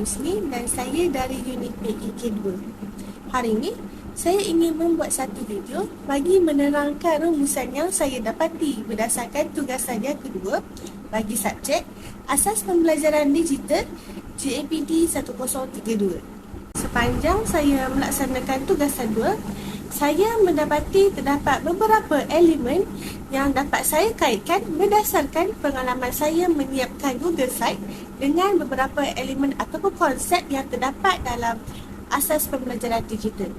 Husni dan saya dari unit PEK2. Hari ini, saya ingin membuat satu video bagi menerangkan rumusan yang saya dapati berdasarkan tugasan yang kedua bagi subjek Asas Pembelajaran Digital JAPD 1032. Sepanjang saya melaksanakan tugasan 2, saya mendapati terdapat beberapa elemen yang dapat saya kaitkan berdasarkan pengalaman saya menyiapkan Google Site dengan beberapa elemen ataupun konsep yang terdapat dalam Asas Pembelajaran Digital.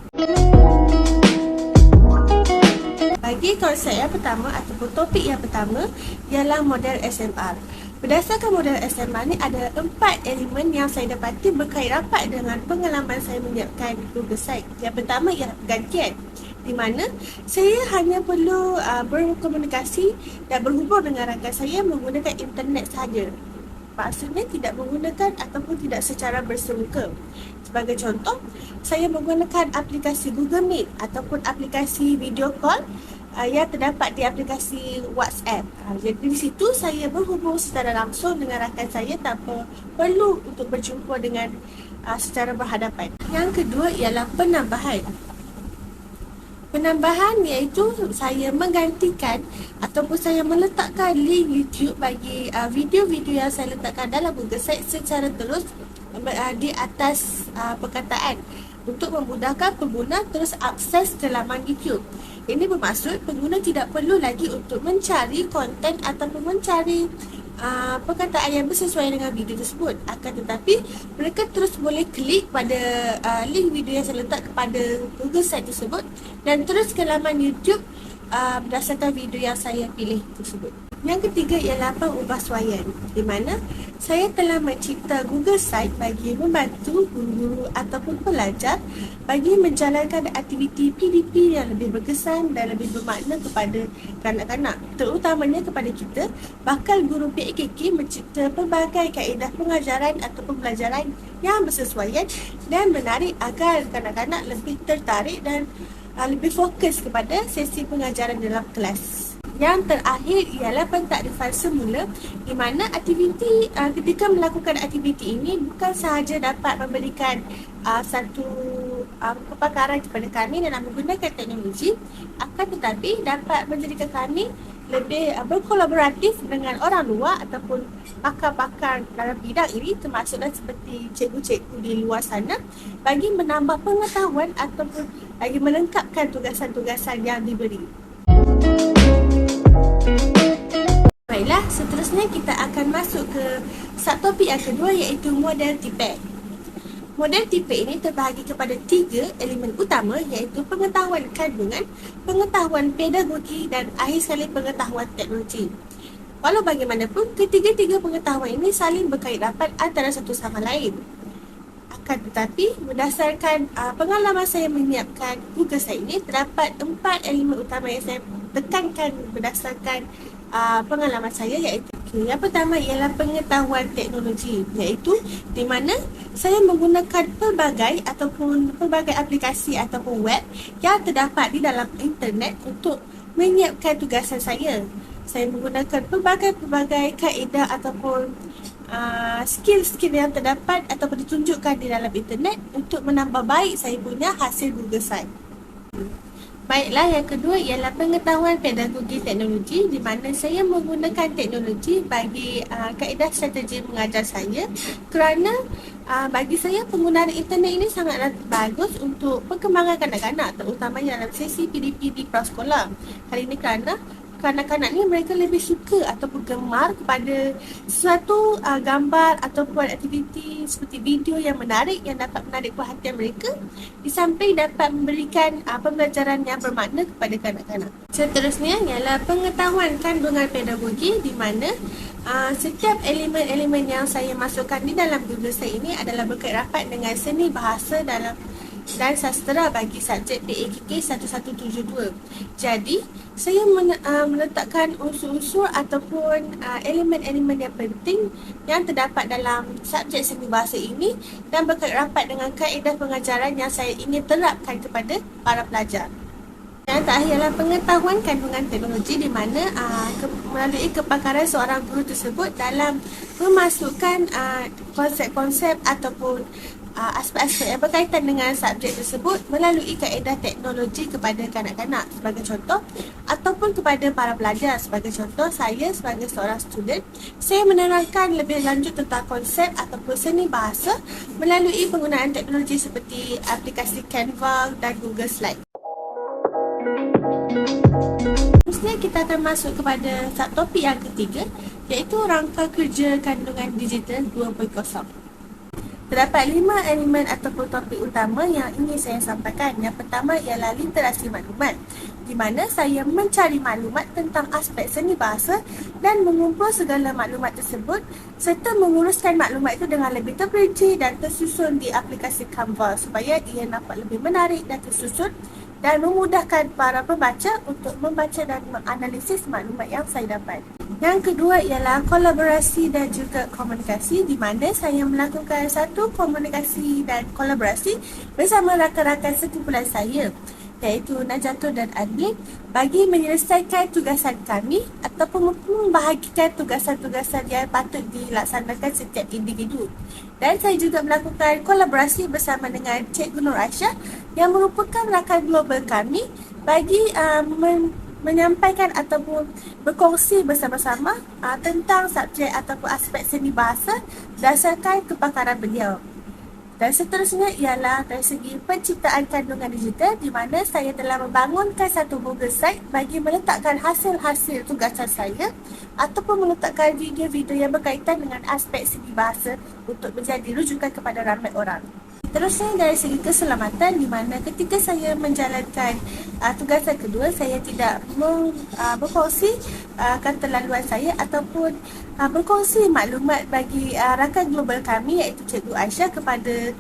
Bagi konsep yang pertama ataupun topik yang pertama ialah model SMR. Berdasarkan model SMR ni ada 4 elemen yang saya dapati berkait rapat dengan pengalaman saya menyiapkan Google Site. Yang pertama ialah pergantian, di mana saya hanya perlu berkomunikasi dan berhubung dengan rakan saya menggunakan internet sahaja. Maksudnya tidak menggunakan ataupun tidak secara bersemuka. Sebagai contoh, saya menggunakan aplikasi Google Meet ataupun aplikasi video call yang terdapat di aplikasi WhatsApp. Jadi di situ saya berhubung secara langsung dengan rakan saya tanpa perlu untuk berjumpa dengan secara berhadapan. Yang kedua ialah penambahan. Penambahan iaitu saya menggantikan ataupun saya meletakkan link YouTube bagi video-video yang saya letakkan dalam Google Site secara terus di atas perkataan untuk memudahkan pengguna terus akses ke laman YouTube. Ini bermaksud pengguna tidak perlu lagi untuk mencari konten ataupun mencari perkataan yang bersesuaian dengan video tersebut. Akan tetapi mereka terus boleh klik pada link video yang saya letak kepada Google Site tersebut dan terus ke laman YouTube berdasarkan video yang saya pilih tersebut. Yang ketiga ialah pengubahsuaian, di mana saya telah mencipta Google Site bagi membantu guru-guru ataupun pelajar bagi menjalankan aktiviti PDP yang lebih berkesan dan lebih bermakna kepada kanak-kanak, terutamanya kepada kita bakal guru PEKK mencipta pelbagai kaedah pengajaran ataupun pembelajaran yang bersesuaian dan menarik agar kanak-kanak lebih tertarik dan lebih fokus kepada sesi pengajaran dalam kelas. Yang terakhir ialah pentakrifan semula, di mana aktiviti ketika melakukan aktiviti ini bukan sahaja dapat memberikan satu kepakaran kepada kami dalam menggunakan teknologi, akan tetapi dapat menjadikan kami lebih berkolaboratif dengan orang luar ataupun pakar-pakar dalam bidang ini, termasuklah seperti cikgu-cikgu di luar sana, bagi menambah pengetahuan ataupun bagi melengkapkan tugasan-tugasan yang diberi. Baiklah, seterusnya kita akan masuk ke subtopik yang kedua iaitu model TPEK. Model TPEK ini terbahagi kepada 3 elemen utama iaitu pengetahuan kandungan, pengetahuan pedagogi dan akhir sekali pengetahuan teknologi. Walau bagaimanapun, ketiga-tiga pengetahuan ini saling berkait rapat antara satu sama lain. Akan tetapi, berdasarkan pengalaman saya menyiapkan Google Site ini, terdapat 4 elemen utama yang saya tekankan berdasarkan pengalaman saya iaitu yang pertama ialah pengetahuan teknologi, iaitu di mana saya menggunakan pelbagai aplikasi ataupun web yang terdapat di dalam internet untuk menyiapkan tugasan saya. Saya menggunakan pelbagai kaedah ataupun skill-skill yang terdapat ataupun ditunjukkan di dalam internet untuk menambah baik saya punya hasil Google Site. Baiklah, yang kedua ialah pengetahuan pedagogi teknologi, di mana saya menggunakan teknologi bagi kaedah strategi mengajar saya kerana bagi saya penggunaan internet ini sangatlah bagus untuk perkembangan kanak-kanak, terutamanya dalam sesi PDP di prasekolah. Hal ini kerana kanak-kanak ni mereka lebih suka ataupun gemar kepada suatu gambar ataupun aktiviti seperti video yang menarik yang dapat menarik perhatian mereka, di samping dapat memberikan pembelajaran yang bermakna kepada kanak-kanak. Seterusnya ialah pengetahuan kandungan pedagogi, di mana setiap elemen-elemen yang saya masukkan di dalam Google Site ini adalah berkait rapat dengan seni bahasa dan sastera bagi subjek PEKK 1172. Jadi, saya meletakkan unsur-unsur ataupun elemen-elemen yang penting yang terdapat dalam subjek seni bahasa ini dan berkait rapat dengan kaedah pengajaran yang saya ingin terapkan kepada para pelajar. Yang terakhir adalah pengetahuan kandungan teknologi di mana melalui kepakaran seorang guru tersebut dalam memasukkan konsep-konsep ataupun aspek-aspek yang berkaitan dengan subjek tersebut melalui kaedah teknologi kepada kanak-kanak sebagai contoh, ataupun kepada para pelajar sebagai contoh. Saya sebagai seorang student, saya menerangkan lebih lanjut tentang konsep ataupun seni bahasa melalui penggunaan teknologi seperti aplikasi Canva dan Google Slide. Seterusnya kita akan masuk kepada subtopik yang ketiga, iaitu rangka kerja kandungan digital 2.0. Terdapat 5 elemen ataupun topik utama yang ingin saya sampaikan. Yang pertama ialah literasi maklumat, di mana saya mencari maklumat tentang aspek seni bahasa dan mengumpul segala maklumat tersebut serta menguruskan maklumat itu dengan lebih terperinci dan tersusun di aplikasi Canva supaya ia nampak lebih menarik dan tersusun dan memudahkan para pembaca untuk membaca dan menganalisis maklumat yang saya dapat. Yang kedua ialah kolaborasi dan juga komunikasi, di mana saya melakukan satu komunikasi dan kolaborasi bersama rakan-rakan sekumpulan saya, iaitu Najatul dan Admin, bagi menyelesaikan tugasan kami ataupun membahagikan tugasan-tugasan yang patut dilaksanakan setiap individu. Dan saya juga melakukan kolaborasi bersama dengan Cikgu Nur Aisyah yang merupakan rakan global kami bagi menyampaikan ataupun berkongsi bersama-sama tentang subjek ataupun aspek seni bahasa berdasarkan kepakaran beliau. Dan seterusnya ialah dari segi penciptaan kandungan digital, di mana saya telah membangunkan satu Google Site bagi meletakkan hasil-hasil tugasan saya ataupun meletakkan video-video yang berkaitan dengan aspek seni bahasa untuk menjadi rujukan kepada ramai orang. Terusnya dari segi keselamatan, di mana ketika saya menjalankan tugasan kedua, saya tidak berkongsi keterlaluan saya ataupun berkongsi maklumat bagi rakan global kami, iaitu Cikgu Aisyah, kepada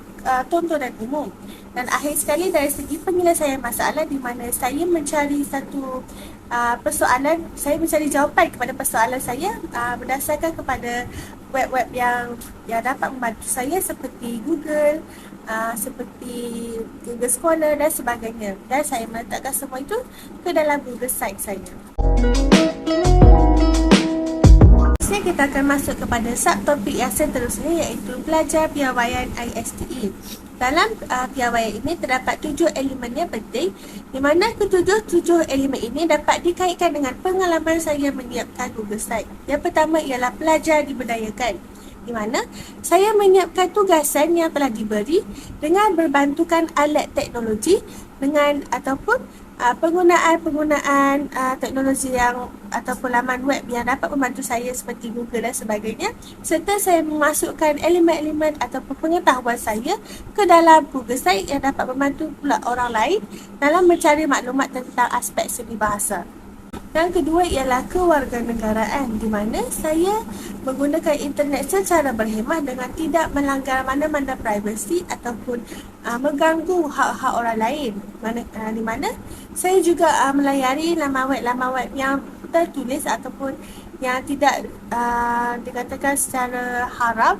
tontonan umum. Dan akhir sekali dari segi penyelesaian masalah, di mana saya mencari satu persoalan, saya mencari jawapan kepada persoalan saya berdasarkan kepada web-web yang dapat membantu saya seperti Google, seperti Google Scholar dan sebagainya. Dan saya meletakkan semua itu ke dalam Google Site saya. Seterusnya kita akan masuk kepada subtopik yang seterusnya, iaitu belajar piawaian ISTE. Dalam piawaian ini terdapat 7 elemen yang penting, di mana ketujuh elemen ini dapat dikaitkan dengan pengalaman saya menyiapkan Google Site. Yang pertama ialah pelajar diberdayakan, di mana saya menyiapkan tugasan yang telah diberi dengan berbantukan alat teknologi dengan ataupun penggunaan teknologi yang ataupun laman web yang dapat membantu saya seperti Google dan sebagainya, serta saya memasukkan elemen-elemen ataupun pengetahuan saya ke dalam Google Site yang dapat membantu pula orang lain dalam mencari maklumat tentang aspek seni bahasa. Yang kedua ialah kewarganegaraan, di mana saya menggunakan internet secara berhemah dengan tidak melanggar mana-mana privasi ataupun mengganggu hak-hak orang lain. Di mana saya juga melayari laman web yang tertulis ataupun yang tidak dikatakan secara haram,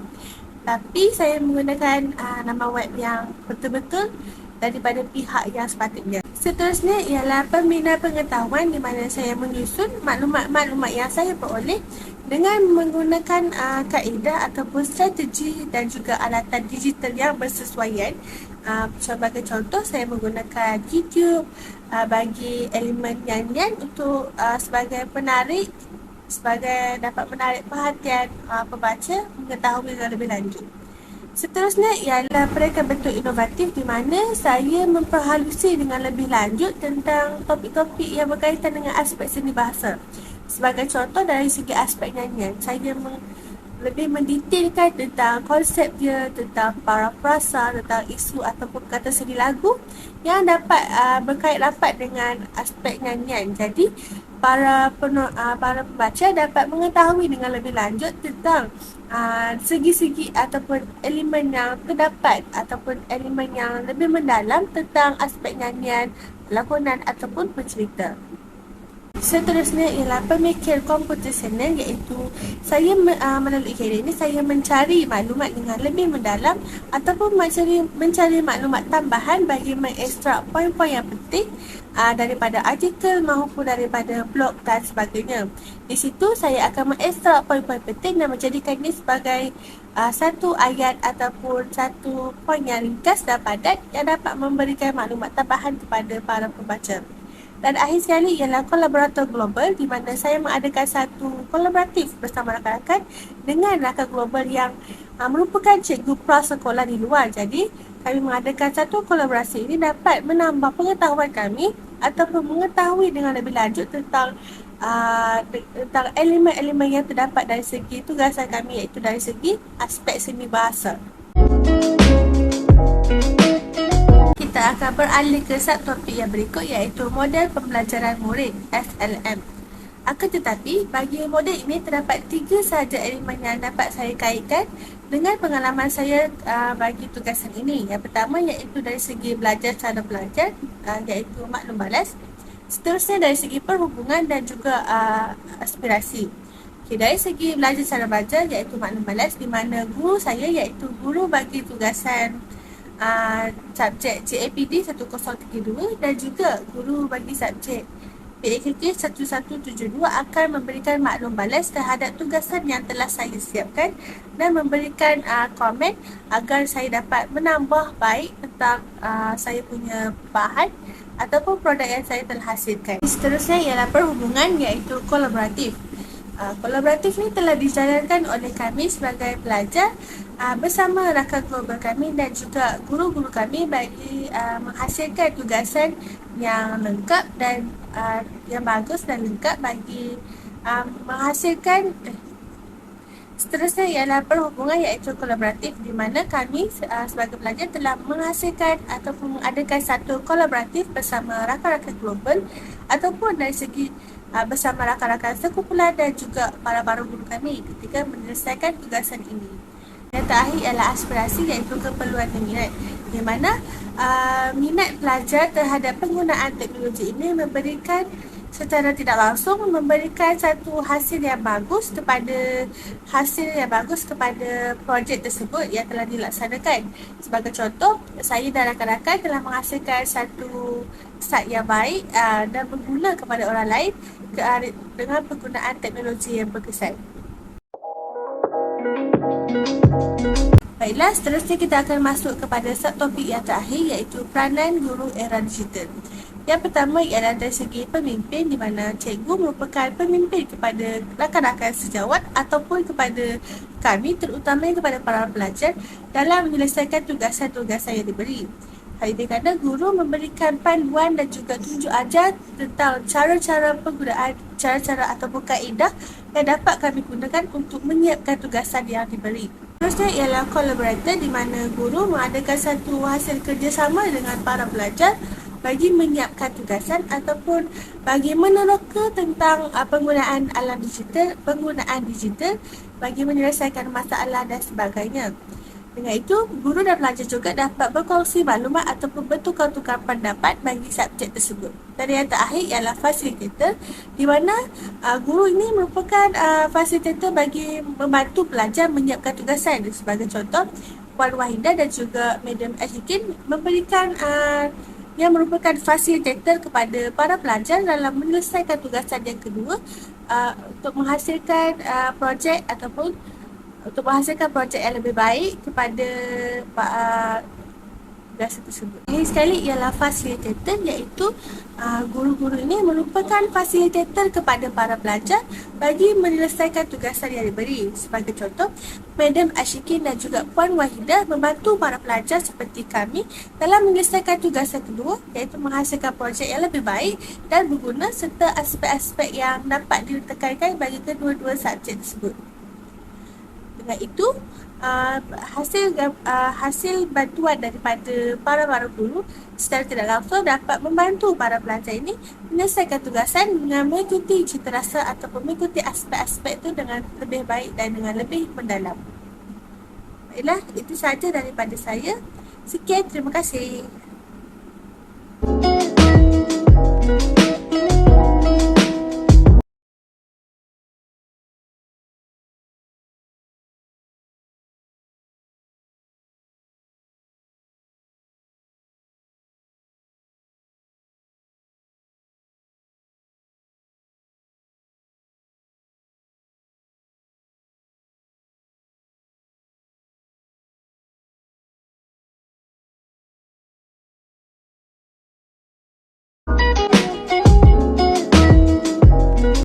tapi saya menggunakan laman web yang betul-betul daripada pihak yang sepatutnya. Seterusnya ialah pembina pengetahuan, di mana saya menyusun maklumat-maklumat yang saya peroleh dengan menggunakan kaedah ataupun strategi dan juga alatan digital yang bersesuaian. Sebagai contoh, saya menggunakan YouTube bagi elemen nyanyian untuk sebagai penarik, sebagai dapat menarik perhatian pembaca mengetahui lebih lanjut. Seterusnya ialah mereka bentuk inovatif, di mana saya memperhalusi dengan lebih lanjut tentang topik-topik yang berkaitan dengan aspek seni bahasa. Sebagai contoh, dari segi aspek nyanyian, saya lebih mendetailkan tentang konsep dia, tentang parafrasa, tentang isu ataupun kata seni lagu yang dapat berkait rapat dengan aspek nyanyian. Jadi para pembaca dapat mengetahui dengan lebih lanjut tentang segi-segi ataupun elemen yang terdapat ataupun elemen yang lebih mendalam tentang aspek nyanyian, lakonan ataupun pencerita. Seterusnya ialah pemikir komputasional, iaitu saya melalui kira ini saya mencari maklumat dengan lebih mendalam ataupun mencari maklumat tambahan bagi mengekstrak poin-poin yang penting daripada artikel maupun daripada blog dan sebagainya. Di situ saya akan mengekstrak poin-poin penting dan menjadikannya sebagai satu ayat ataupun satu poin yang ringkas dan padat yang dapat memberikan maklumat tambahan kepada para pembaca. Dan akhir sekali ialah kolaborator global, di mana saya mengadakan satu kolaboratif bersama rakan-rakan dengan rakan global yang merupakan cikgu prasekolah di luar. Jadi kami mengadakan satu kolaborasi ini dapat menambah pengetahuan kami ataupun mengetahui dengan lebih lanjut tentang elemen-elemen yang terdapat dari segi tugasan kami, iaitu dari segi aspek seni bahasa. Kita akan beralih ke subtopik yang berikut, iaitu model pembelajaran murid (SLM). Akan tetapi, bagi model ini terdapat 3 sahaja elemen yang dapat saya kaitkan dengan pengalaman saya bagi tugasan ini. Yang pertama iaitu dari segi belajar cara belajar, iaitu maklum balas. Seterusnya dari segi perhubungan dan juga aspirasi. Dari segi belajar cara belajar iaitu maklum balas, di mana guru saya iaitu guru bagi tugasan subjek CAPD 1032 dan juga guru bagi subjek PAKK 1172 akan memberikan maklum balas terhadap tugasan yang telah saya siapkan dan memberikan komen agar saya dapat menambah baik tentang saya punya bahan ataupun produk yang saya telah hasilkan. Seterusnya ialah perhubungan, iaitu kolaboratif. Kolaboratif ini telah dijalankan oleh kami sebagai pelajar bersama rakan global kami dan juga guru-guru kami bagi menghasilkan tugasan yang lengkap dan yang bagus dan lengkap bagi menghasilkan. Seterusnya ialah perhubungan, iaitu kolaboratif, di mana kami sebagai pelajar telah menghasilkan ataupun mengadakan satu kolaboratif bersama rakan-rakan global ataupun dari segi bersama rakan-rakan sekumpulan dan juga para guru kami ketika menyelesaikan tugasan ini. Yang terakhir ialah aspirasi, iaitu keperluan dan minat, di mana minat pelajar terhadap penggunaan teknologi ini memberikan secara tidak langsung memberikan satu hasil yang bagus kepada projek tersebut yang telah dilaksanakan. Sebagai contoh, saya dan rakan-rakan telah menghasilkan satu site yang baik dan berguna kepada orang lain dengan penggunaan teknologi yang berkesan. Baiklah, seterusnya kita akan masuk kepada subtopik yang terakhir, iaitu peranan guru era digital. Yang pertama ialah dari segi pemimpin, di mana cikgu merupakan pemimpin kepada rakan-rakan sejawat ataupun kepada kami, terutama kepada para pelajar dalam menyelesaikan tugasan-tugasan yang diberi. Hal ini kerana guru memberikan panduan dan juga tunjuk ajar tentang cara-cara penggunaan, cara-cara ataupun kaedah yang dapat kami gunakan untuk menyiapkan tugasan yang diberi. Seterusnya ialah collaborator, di mana guru mengadakan satu hasil kerjasama dengan para pelajar bagi menyiapkan tugasan ataupun bagi meneroka tentang penggunaan alat digital, penggunaan digital bagi menyelesaikan masalah dan sebagainya. Dengan itu, guru dan pelajar juga dapat berkongsi maklumat ataupun bertukar-tukar pendapat bagi subjek tersebut. Dan yang terakhir ialah fasilitator, di mana guru ini merupakan fasilitator bagi membantu pelajar menyiapkan tugasan. Sebagai contoh, Puan Wahidah dan juga Madam Ashikin memberikan yang merupakan fasilitator kepada para pelajar dalam menyelesaikan tugasan yang kedua untuk menghasilkan projek ataupun untuk menghasilkan projek yang lebih baik kepada tugasan tersebut. Akhir sekali ialah fasilitator, iaitu guru-guru ini merupakan fasilitator kepada para pelajar bagi menyelesaikan tugasan yang diberi. Sebagai contoh, Madam Ashikin dan juga Puan Wahidah membantu para pelajar seperti kami dalam menyelesaikan tugasan kedua, iaitu menghasilkan projek yang lebih baik dan berguna serta aspek-aspek yang dapat ditekankan bagi kedua-dua subjek tersebut. Dengan itu, hasil bantuan daripada para guru secara tidak langsung dapat membantu para pelajar ini menyelesaikan tugasan dengan mengikuti citarasa ataupun mengikuti aspek-aspek itu dengan lebih baik dan dengan lebih mendalam. Baiklah, itu sahaja daripada saya. Sekian, terima kasih.